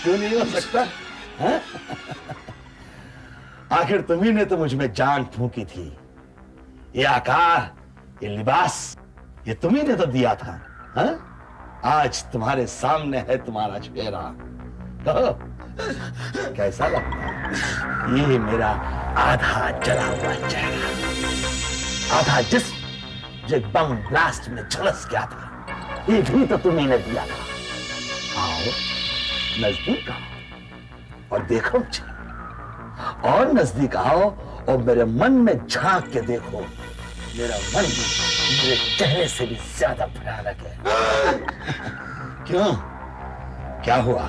क्यों नहीं हो सकता? हाँ? आखिर तुम्ही ने तो मुझ में जान फूंकी थी। ये आकार, ये लिबास, ये तुम्ही ने तो दिया था। हाँ? आज तुम्हारे सामने है तुम्हारा चेहरा। कहो, कैसा लगता है? ये मेरा आधा जला हुआ चेहरा, आधा जिस्म जो बम ब्लास्ट में झुलस गया था, ये भी तो तुम्ही ने दिया था। आओ नजदीक आओ और देखो मुझे, और नजदीक आओ और मेरे मन में झांक के देखो। मेरा मन मेरे चेहरे से भी ज्यादा भयानक है। क्यों? क्या हुआ?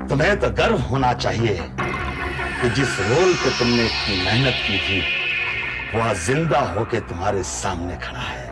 तुम्हें तो गर्व होना चाहिए कि जिस रोल पे तुमने इतनी मेहनत की थी, वह जिंदा होके तुम्हारे सामने खड़ा है।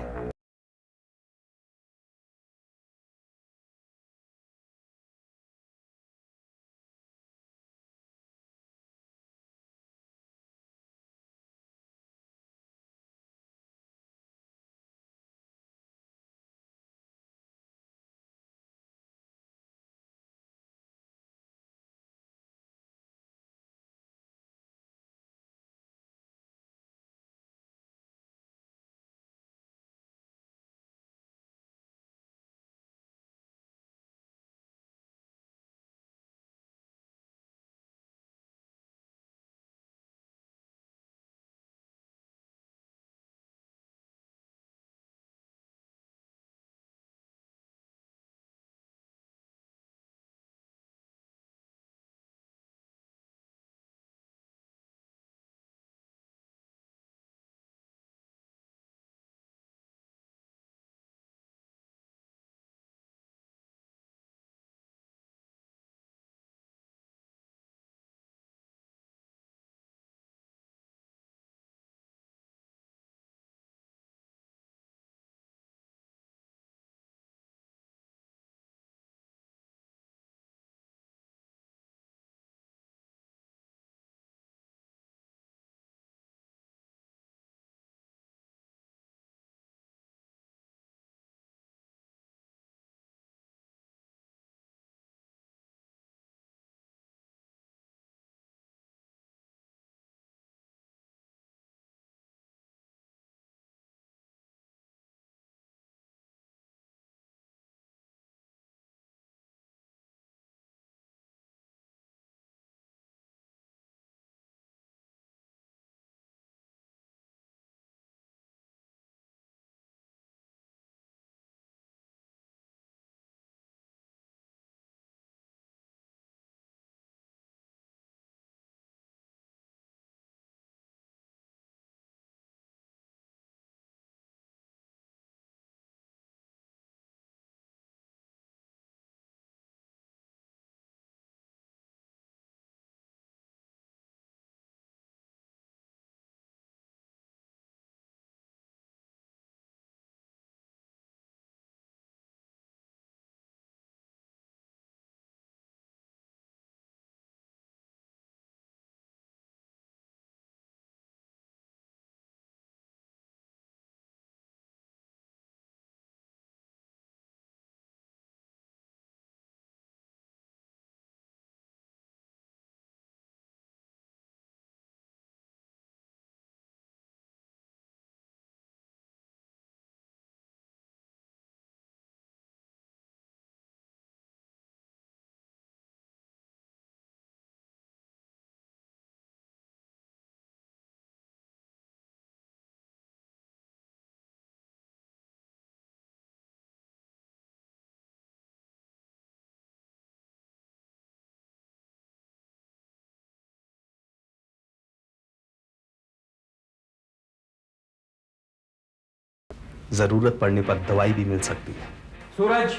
जरूरत पड़ने पर दवाई भी मिल सकती है। सूरज,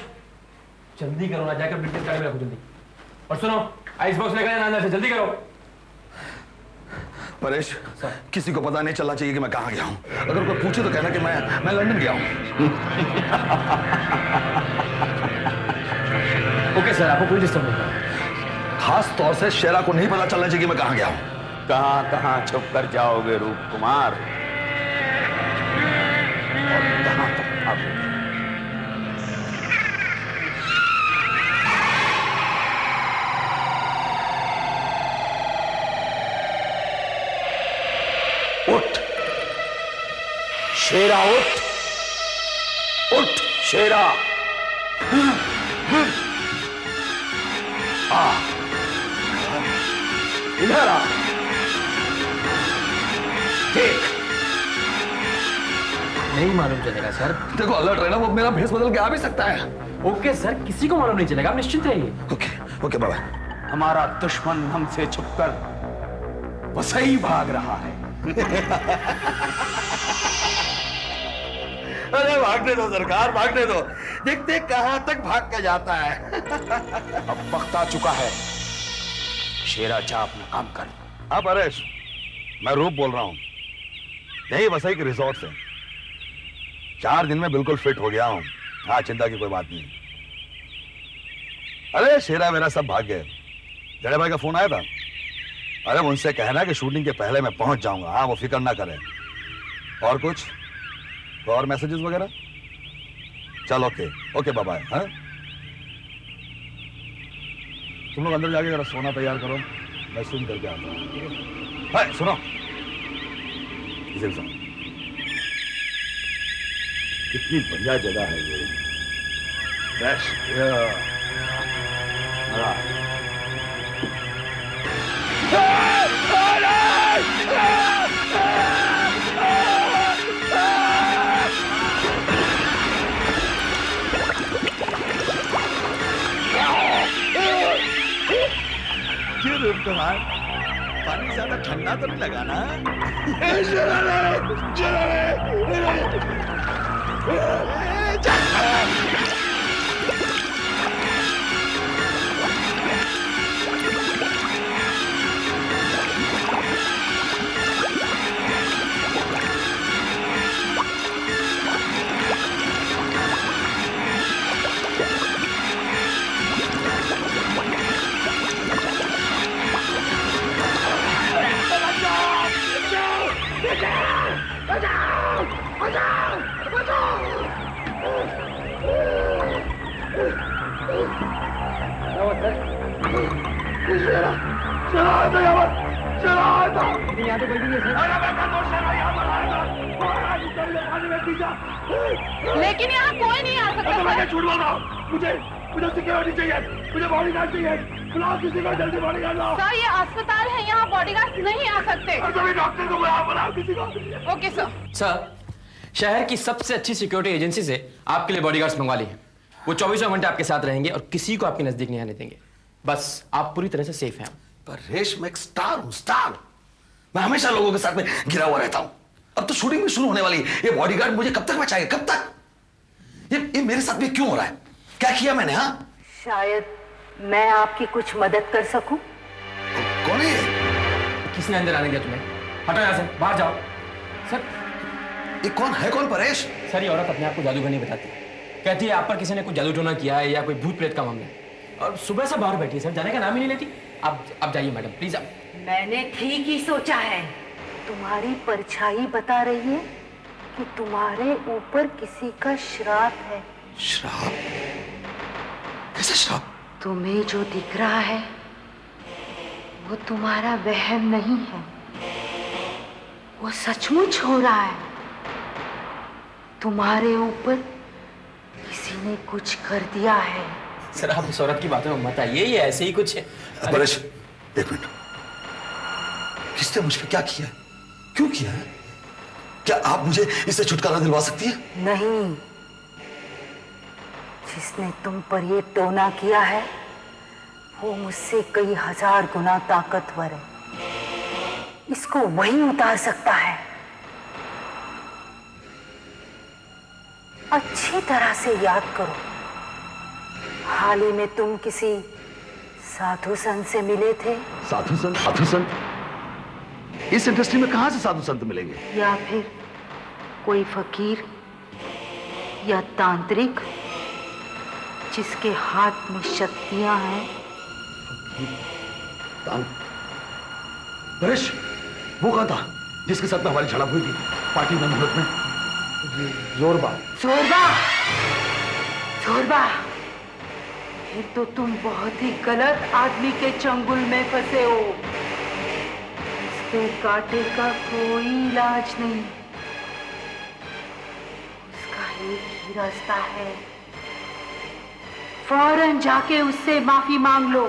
जल्दी करो ना, जाकर ब्रिटिश गाड़ी में रखो जल्दी। और सुनो, आइस बॉक्स लेकर आना अंदर से, जल्दी करो। परेश, किसी को पता नहीं चलना चाहिए कि मैं कहां गया हूं। अगर कोई पूछे तो कहना कि मैं लंदन गया हूं। ओके सर, आपको कोई डिस्टर्ब नहीं। खास तौर से शेरा को नहीं पता चलना चाहिए कि मैं कहां गया हूं। कहां कहां छुप कर जाओगे रूप कुमार, और कहां तक भागोगे? शेरा उठ, उठ शेरा। इधर आ, देख। नहीं मालूम चलेगा सर। देखो अलर्ट रहना, वो मेरा भेस बदल के आ भी सकता है। ओके सर, किसी को मालूम नहीं चलेगा, आप निश्चिंत रहिए। ओके ओके बाबा। हमारा दुश्मन हमसे छुपकर वसई भाग रहा है। अरे भागने दो सरकार, भागने दो। देखते कहां तक भाग के जाता है। अब वक्त आ चुका है, शेरा जा अपना काम कर। हाँ परेश, मैं रूप बोल रहा हूं, यही वसई के रिसोर्ट से। 4 दिन में बिल्कुल फिट हो गया हूं। हाँ, चिंता की कोई बात नहीं। अरे शेरा मेरा सब भाग गए। जड़े भाई का फोन आया था। अरे उनसे कहना कि शूटिंग के पहले मैं पहुंच जाऊंगा। हाँ, वो फिक्र ना करें। और कुछ तो और मैसेजेस वगैरह? चलो ओके ओके बाय। हाँ, तुम लोग अंदर जाके जरा सोना तैयार करो, मैं सुन करके आता हूँ। हाँ, सुनो, इसे भी सुनो। कितनी बढ़िया जगह है ये। Fresh air. क्यों रूप कुमार, पानी ज्यादा ठंडा तो नहीं लगा ना? लेकिन यहाँ कोई नहीं आ सकता। मैं झूठ बोल रहा हूँ। मुझे सिक्योरिटी चाहिए, मुझे बॉडीगार्ड चाहिए। बुलाओ किसी को, जल्दी बॉडीगार्ड लाओ। सर ये अस्पताल है, यहाँ बॉडीगार्ड नहीं आ सकते। सभी डॉक्टर को बुलाओ किसी को। Okay sir. सर, शहर की सबसे अच्छी सिक्योरिटी एजेंसी से आपके लिए बॉडीगार्ड्स मंगवा लिए। वो 24 घंटे आपके साथ रहेंगे और किसी को आपके नजदीक नहीं आने देंगे। बस आप पूरी तरह से सेफ हैं। परेश, मैं एक स्टार हूँ, स्टार। मैं हमेशा लोगों के साथ में घिरा हुआ रहता हूँ। अब तो शूटिंग भी शुरू होने वाली है। ये बॉडीगार्ड मुझे कब तक बचाएगा, कब तक? ये मेरे साथ में क्यों हो रहा है? क्या किया मैंने? हाँ, शायद मैं आपकी कुछ मदद कर सकूं। कौन है ये? किसने अंदर आने दिया तुम्हें? हटो यहाँ से, बाहर जाओ। सर, ये कौन है? कौन परेश? सर ये औरत अपने आप को जादूगर नहीं बताती। कहती है आप पर किसी ने कुछ जादू टोना किया है या कोई भूत प्रेत का मामला है। और सुबह से बाहर बैठी है सर, जाने का नाम ही नहीं लेती। आप जाइए मैडम, प्लीज आप। मैंने ठीक ही सोचा है। तुम्हारी परछाई बता रही है कि तुम्हारे ऊपर किसी का श्राप है। श्राप? कैसा श्राप? तुम्हें जो दिख रहा है वो तुम्हारा वहम नहीं है, वो सचमुच हो रहा है। तुम्हारे ऊपर किसी ने कुछ कर दिया है। सर आप इस औरत की बातों में मत आइए, ये ऐसे ही कुछ है। परेश, एक मिनट। किसने मुझ पे क्या किया है? क्यों किया है? क्या आप मुझे इससे छुटकारा दिलवा सकती है? नहीं, जिसने तुम पर ये टोना किया है वो मुझसे कई हजार गुना ताकतवर है। इसको वही उतार सकता है। अच्छी तरह से याद करो, हाल ही में तुम किसी साधु संत से मिले थे। साधु संत? साधु संत? इस इंडस्ट्री में कहां से साधु संत मिलेंगे? या फिर कोई फकीर या तांत्रिक जिसके हाथ में शक्तियां हैं। परेश, वो कौन था जिसके साथ में हमारी झड़प हुई थी पार्टी में, मुहूर्त में? जोरबा। जोरबा, जोरबा, फिर तो तुम बहुत ही गलत आदमी के चंगुल में फंसे हो। इसके कांटे का कोई इलाज नहीं। एक ही रास्ता है, फौरन जाके उससे माफी मांग लो,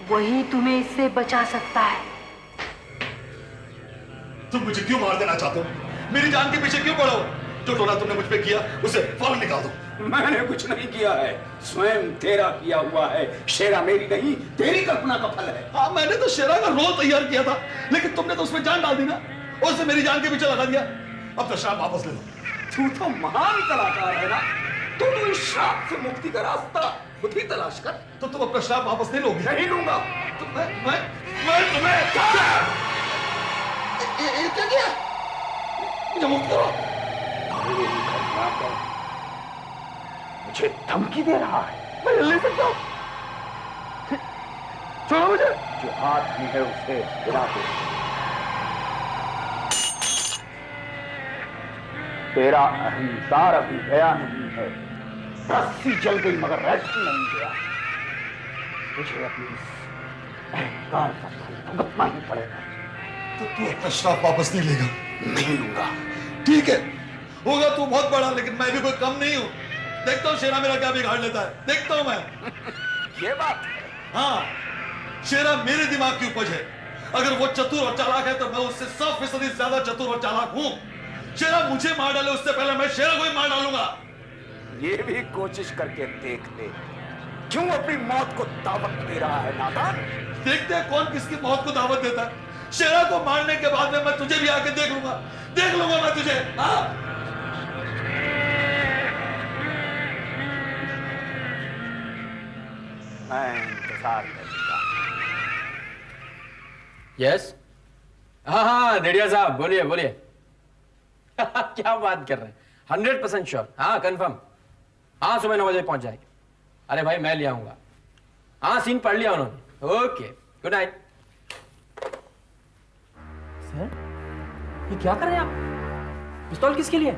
वही तुम्हें इससे बचा सकता है। तुम मुझे क्यों मार देना चाहते हो? मेरी जान के पीछे क्यों पड़ो? जो टोना तुमने मुझ पे किया उसे फौरन निकाल दो। मैंने कुछ नहीं किया है, स्वयं तेरा किया हुआ है। शेरा मेरी नहीं, तेरी कल्पना का फल है। हाँ, मैंने तो शेरा का रोल तैयार किया था, लेकिन तुमने तो उसमें जान डाल दी ना, और उसे मेरी जान के पीछे लगा दिया। अब तो श्राप वापस ले लो। तू तो महान कलाकार है ना, तो तू इस श्राप से मुक्ति का रास्ता खुद ही तलाश कर। तो तुम अपना श्राप वापस नहीं लोगे? नहीं लूंगा। तो मैं तुम्हें ये क्या किया? मुझे मुक्त करो। मुझे धमकी दे रहा है। मैं हिल नहीं सकता। छोड़ो मुझे। जो हाथ में है उसे हिला दे। तेरा अहंकार अभी गया नहीं है, रस्सी जल गई मगर रेस्ट नहीं गया। मुझे अपनी इस अहंकार का फल भुगतना ही पड़ेगा। तो तू अपना श्राप वापस नहीं लेगा? नहीं लूंगा। ठीक है, होगा तू बहुत बड़ा, लेकिन मैं भी कोई कम नहीं हूं। देखता हूं शेरा मेरा क्या बिगाड़ लेता है, देखता हूं मैं। ये बात हाँ, शेरा मेरे दिमाग की उपज है। अगर वो चतुर और चालाक है तो मैं उससे 100% ज्यादा चतुर और चालाक हूं। शेरा मुझे मार डाले उससे पहले मैं शेरा को ही मार डालूंगा। ये भी कोशिश करके देख ले, क्यों अपनी मौत को दावत दे रहा है नादान। देखते हैं कौन किसकी मौत को दावत देता है। शेरा को मारने के बाद में मैं तुझे भी आके देख लूंगा मैं तुझे। हाँ, मैं इंतजार करूंगा। यस, हाँ, रेडिया साहब, बोलिए बोलिए। क्या बात कर रहे हैं? 100% श्योर। हाँ, कंफर्म। हाँ, सुबह 9 बजे पहुंच जाएगी। अरे भाई, मैं ले आऊंगा। हाँ, सीन पढ़ लिया उन्होंने। Okay, good night. सर, ये क्या कर रहे हैं आप? पिस्तौल किसके लिए?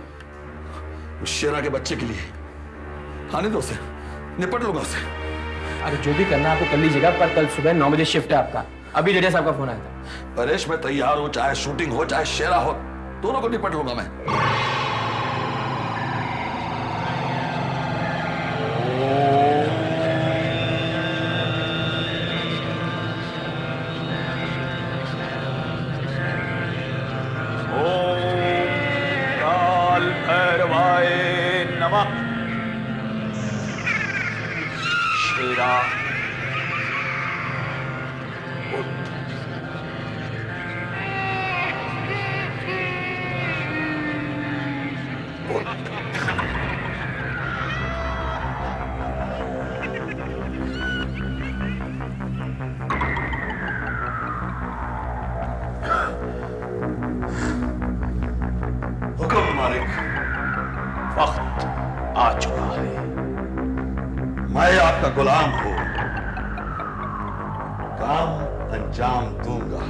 उस शेरा के बच्चे के लिए। आने दो उसे, निपट लूंगा उसे। अरे जो भी करना है आपको कर लीजिएगा, पर कल सुबह 9 बजे शिफ्ट है आपका। अभी रेडिया साहब का फोन आया था। परेश, मैं तैयार हूं, चाहे शूटिंग हो चाहे शेरा हो, दोनों को निपट लूंगा मैं। काल भैरवाय नमः। शेरा हुक्म मालिक। वक्त आ चुका है। मैं आपका गुलाम हूं, काम अंजाम दूंगा।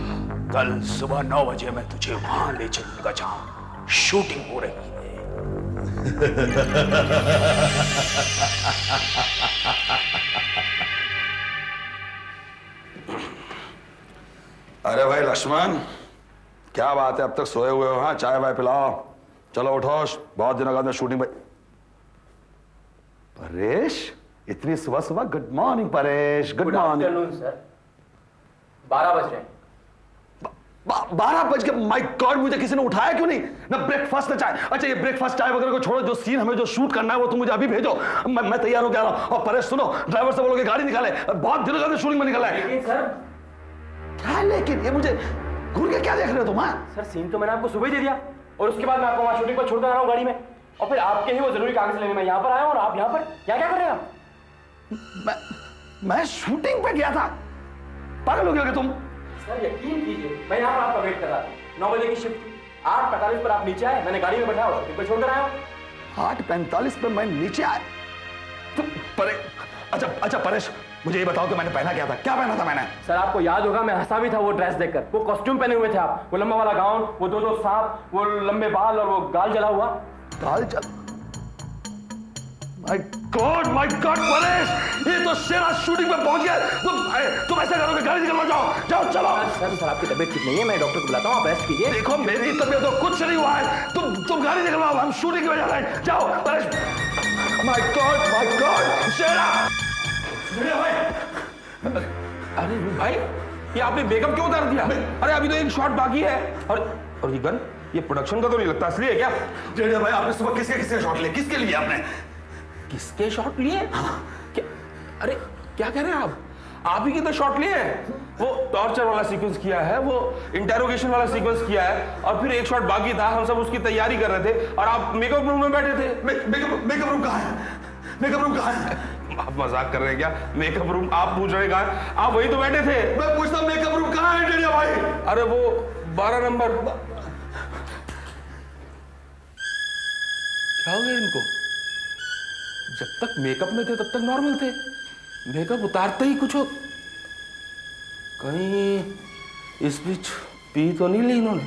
कल सुबह 9 बजे मैं तुझे वहां ले चलूंगा जहां शूटिंग हो रही है। अरे भाई लक्ष्मण, क्या बात है, अब तक सोए हुए हो? हाँ, चाय वाय पिलाओ। चलो उठो, बहुत दिनों बाद में शूटिंग भाई। परेश, इतनी सुबह सुबह? Good morning Paresh. Good morning sir. 12 बज रहे हैं। 12 बज के? माय गॉड, मुझे किसी ने उठाया क्यों नहीं? ना ब्रेकफास्ट ना चाय। अच्छा, ये ब्रेकफास्ट चाय वगैरह को छोड़ो, जो सीन हमें जो शूट करना है वो तुम मुझे अभी भेजो। मैं तैयार हो गया हूं। और परेश सुनो, ड्राइवर से बोलो कि गाड़ी निकाले, बहुत दिनों बाद शूटिंग में निकला है। सर, क्या लेकिन? ये मुझे घूर के क्या देख रहे हो तुम? सर, सीन तो मैंने आपको सुबह ही दे दिया, और उसके बाद मैं आपको वहां शूटिंग पर छोड़कर आ रहा हूँ गाड़ी में, और फिर आपके ही वो जरूरी कागज लेने मैं यहाँ पर आया हूँ, और आप यहाँ पर क्या क्या कर रहे हैं आप? मैं शूटिंग पे गया था? पागल हो गए तुम? सर, यकीन कीजिए, मैं यहाँ पर आपका वेट कर रहा था। 9 बजे की शिफ्ट, 8:45 पर आप नीचे आए, मैंने गाड़ी में बैठा और शूटिंग पर छोड़कर आया हूँ। 8:45 पे मैं नीचे आया? तुम अच्छा परेश, मुझे ये बताओ कि मैंने पहना क्या था? क्या पहना था मैंने? सर, आपको याद होगा, मैं हंसा भी था वो ड्रेस देखकर। वो कॉस्ट्यूम पहने हुए थे आप, वो लंबा वाला गाउन, वो दो सांप, वो लंबे बाल और वो गाल जला हुआ। गाल जल? माय गॉड परेश, ये तो शेरा शूटिंग में पहुंच गया। तुम ऐसा करोगे, गाड़ी निकलवा, जाओ जाओ चलो। सर आपकी तबीयत ठीक नहीं है, मैं डॉक्टर को बुलाता हूँ, आप रेस्ट कीजिए। देखो मेरी तबीयत तो कुछ नहीं हुआ है, तुम गाड़ी निकलवाओ, हम शूटिंग की वजह से। जाओ परेश। माय गॉड शेरा। अरे भाई, ये आपने मेकअप क्यों उतार दिया? अरे अभी तो एक शॉट बाकी है। और ये गन, ये प्रोडक्शन का तो नहीं लगता, असली है क्या? डेढ़िया भाई, आपने सुबह किसके शॉट लिए? किसके लिए आपने? किसके शॉट लिए? क्या? अरे क्या कह रहे हैं आप ही के तो शॉट लिए हैं। वो टॉर्चर वाला सीक्वेंस किया है, वो इंटेरोगेशन वाला सीक्वेंस किया है, और फिर एक शॉट बाकी था, हम सब उसकी तैयारी कर रहे थे, और आप मेकअप रूम में बैठे थे। मेकअप रूम कहाँ है? मेकअप रूम कहाँ है? आप मजाक कर रहे हैं क्या? मेकअप रूम आप पूछ रहे कहाँ है? आप वही तो बैठे थे। मैं पूछता हूँ मेकअप रूम कहाँ है डेढ़िया भाई? अरे वो 12 नंबर। क्या हो गया इनको? जब तक मेकअप में थे तब तक नॉर्मल थे, मेकअप उतारते ही कुछ हो। कहीं इस बीच पी तो नहीं ली इन्होंने?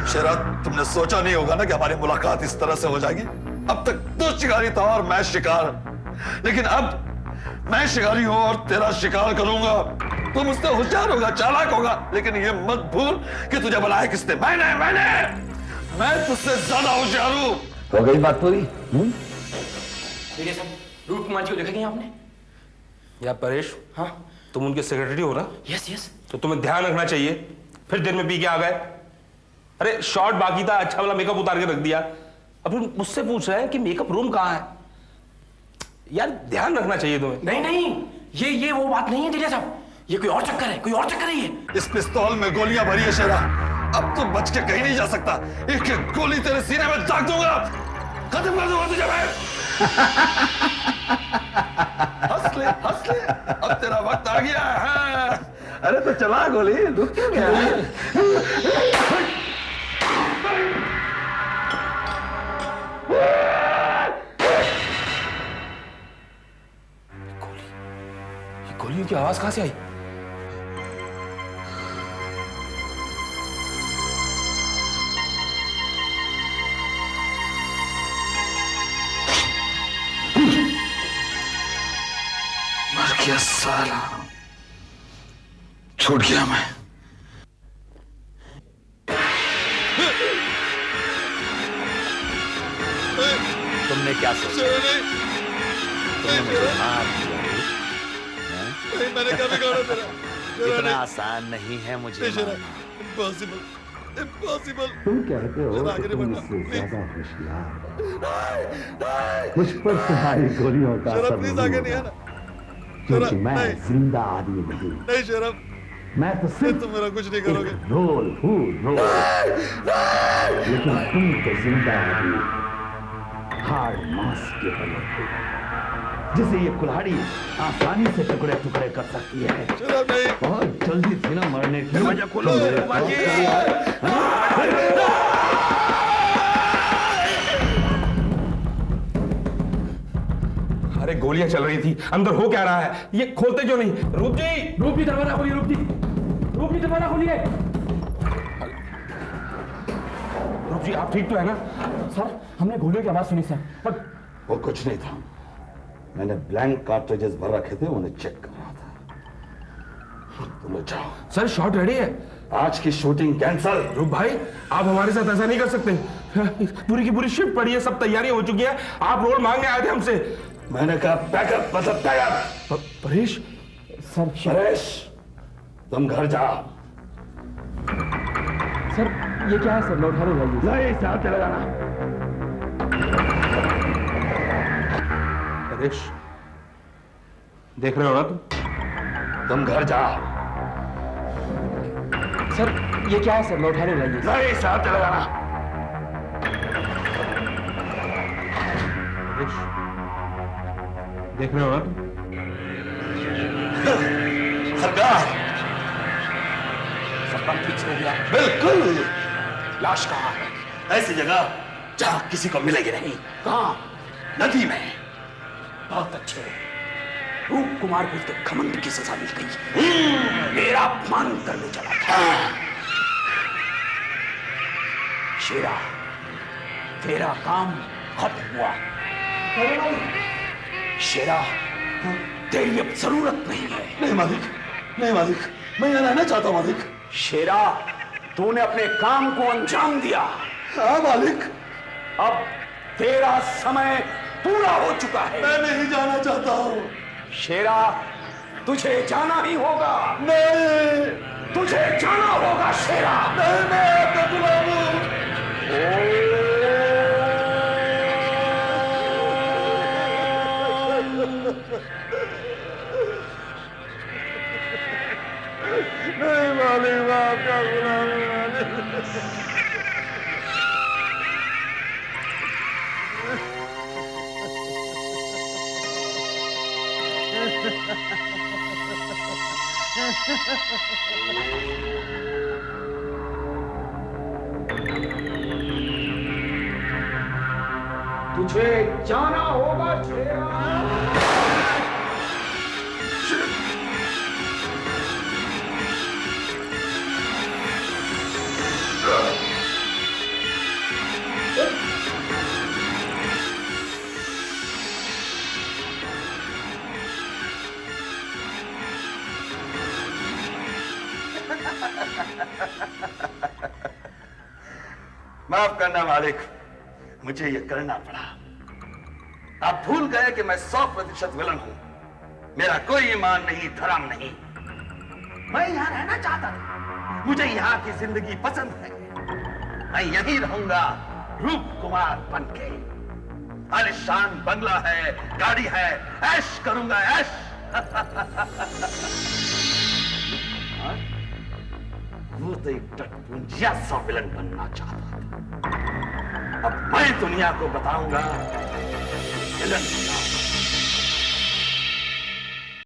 शेरा, तुमने सोचा नहीं होगा ना कि हमारी मुलाकात इस तरह से हो जाएगी। अब तक तो शिकारी था और मैं शिकार, लेकिन अब मैं शिकारी हूं और तेरा शिकार करूंगा। तू मुझसे होशियार होगा, चालाक होगा, लेकिन ये मत भूल कि तुझे बुलाया किसने? मैं तुझसे ज्यादा होशियार हूं। हो गई बात पूरी? देखिए साहब, रूप कुमार जी को देखा क्या आपने? या परेश, हाँ तुम उनके सेक्रेटरी हो ना? यस। तो तुम्हें ध्यान रखना चाहिए, फिर दिन में पी के आ गए। अरे शॉट बाकी था, अच्छा वाला मेकअप उतार के रख दिया, अब मुझसे पूछ रहे हैं कि मेकअप रूम कहाँ है। यार ध्यान रखना चाहिए तुम्हें। नहीं, ये वो बात नहीं है दिलिया साहब, ये कोई और चक्कर है ये। इस पिस्तौल में गोलियां भरी है शेरा, अब तू बच के कहीं नहीं जा सकता। एक एक गोली तेरे सीने में दाग दूंगा, खत्म कर दूंगा तुझे मैं। हंस ले, अब तेरा वक्त आ गया है। अरे तो चला गोली, रुक क्यों गया? गोलियों की आवाज कहां से आई? मर गया साला, छूट गया मैं। तुमने क्या सोचा? तुमने मुझे मार दिया? मैंने क्या बिगाड़ा तेरा? इतना आसान नहीं है मुझे मारना। इम्पॉसिबल। तुम कहते हो कि तुम मुझसे ज्यादा होशियार हो। मुझ पर तुम्हारी गोलियों का असर नहीं होगा, क्योंकि मैं जिंदा आदमी नहीं। शरम, मैं तो सिर्फ तुम मेरा कुछ नहीं करोगे। रोल हूँ रोल, लेकिन तुम तो जिंदा आदमी, हार्ड मांस के बने थे, जिसे ये कुल्हाड़ी आसानी से टुकड़े टुकड़े कर सकती है। बहुत जल्दी थी ना मरने की। दरवाजा खोलो। अरे गोलियां चल रही थी, अंदर हो क्या रहा है? ये खोलते क्यों नहीं? रूप जी दरवाजा खोलिए। रूप जी दरवाजा खोलिए। रूप जी आप ठीक तो है ना? सर हमने गोलियों की आवाज सुनी सर, पर वो कुछ नहीं था, मैंने ब्लैंक कार्ट्रिजेस भर रखे थे, उन्हें चेक कर रहा था। तुम लोग जाओ। सर शॉट रेडी है। आज की शूटिंग कैंसल। रूप भाई आप हमारे साथ ऐसा नहीं कर सकते, पूरी की पूरी शिफ्ट पड़ी है, सब तैयारियां हो चुकी है, आप रोल मांगने आए थे हमसे। मैंने कहा पैकअप, मतलब तैयार। परेश सर, परेश तुम घर जाओ। सर ये क्या है सर? मैं उठा लूंगा। नहीं, साथ लगाना। परेश देख रहे हो ना तुम घर जाओ। सर ये क्या है सर? मैं उठा लूंगा। नहीं, साथ लगाना। परेश देख रहे हो ना सरकार, सब काम ठीक से हो गया? बिल्कुल। लाश कहाँ है? ऐसी जगह जहां किसी को मिलेगी नहीं। कहाँ? नदी में। बहुत अच्छे, रूप कुमार को उसके घमंड की सजा मिल गई। मेरा अपमान करने चला था। शेरा, तेरा काम खत्म हुआ। शेरा, तेरी अब जरूरत नहीं है। नहीं मालिक, नहीं मालिक, मैं यहाँ रहना चाहता हूँ मालिक। शेरा, तूने अपने काम को अंजाम दिया। हाँ मालिक। अब तेरा समय पूरा हो चुका है। मैं नहीं जाना चाहता हूँ। शेरा, तुझे जाना ही होगा। नहीं, तुझे जाना होगा शेरा। नहीं, मैं आपका गुलाम हूँ। नहीं मालिक, मैं आपका गुलाम हूँ मालिक। तुझे जाना होगा शेरा। माफ करना मालिक, मुझे यह करना पड़ा। आप भूल गए कि मैं 100% विलन हूं। मेरा कोई ईमान नहीं, धर्म नहीं। मैं यहां रहना चाहता था। मुझे यहां की जिंदगी पसंद है। मैं यहीं रहूंगा, रूप कुमार बनके। आलिशान बंगला है, गाड़ी है, ऐश करूंगा, ऐश। वो तो एक टटपुंजिया सा विलन बनना चाहता था। अब मैं दुनिया को बताऊंगा विलन